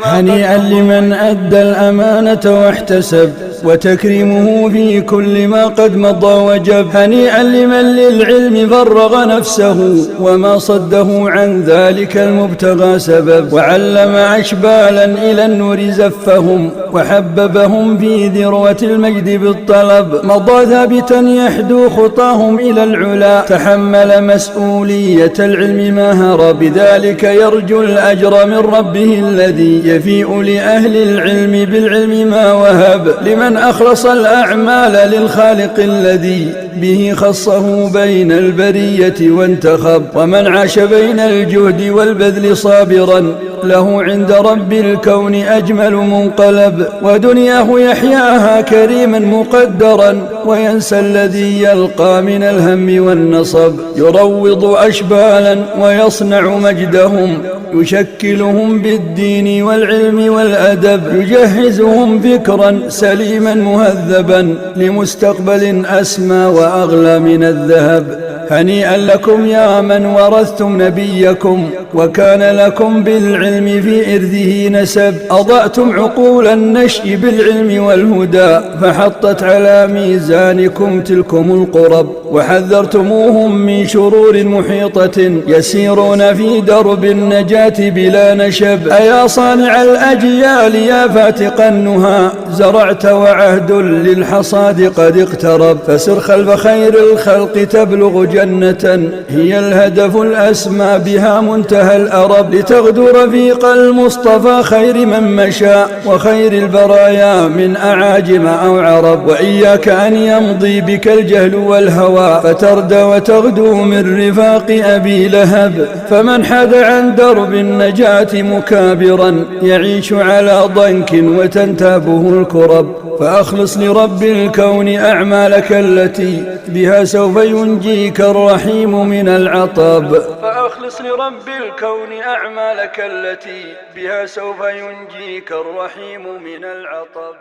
هنيئا لمن أدى الأمانة واحتسب، وتكريمه في كل ما قد مضى وجب. هنيئا لمن للعلم فرغ نفسه، وما صده عن ذلك المبتغى سبب. وعلم أشبالا إلى النور زفهم، وحببهم في ذروة المجد بالطلب. مضى ثابتا يحدو خطاهم إلى العلا، تحمل مسؤولية العلم ما هرب. بذلك يرجو الأجر من ربه الذي يفيء لأهل العلم بالعلم ما وهب. لمن أخلص الأعمال للخالق الذي به خصه بين البرية وانتخب. ومن عاش بين الجهد والبذل صابرا، له عند رب الكون أجمل منقلب. ودنياه يحياها كريما مقدرا، وينسى الذي يلقى من الهم والنصب. يروض أشبالا ويصنع مجدهم، يشكلهم بالدين والعلم والأدب. يجهزهم فكرا سليما مهذبا، لمستقبل أسمى وأغلى من الذهب. هنيئا لكم يا من ورثتم نبيكم، وكان لكم بالعلم في إرثه نسب. أضأتم عقول النشء بالعلم والهدى، فحطت على ميزانكم تلكم القرب. وحذرتموهم من شرور محيطة، يسيرون في درب النجاة بلا نشب. أيا صانع الأجيال يا فاتق النهى، زرعت وعهد للحصاد قد اقترب. فسر خلف خير الخلق تبلغ جنة، هي الهدف الأسمى بها منتهى الأرب. لتغدو رفيق المصطفى خير من مشى، وخير البرايا من أعاجم أو عرب. وإياك أن يمضي بك الجهل والهوى، فتردى وتغدو من رفاق أبي لهب. فمن حاد عن درب النجاة مكابرا، يعيش على ضنك وتنتابه الكرب. فأخلص لرب الكون أعمالك التي بها سوف ينجيك الرحيم من العطب. فأخلص لرب الكون أعمالك التي بها سوف ينجيك الرحيم من العطب.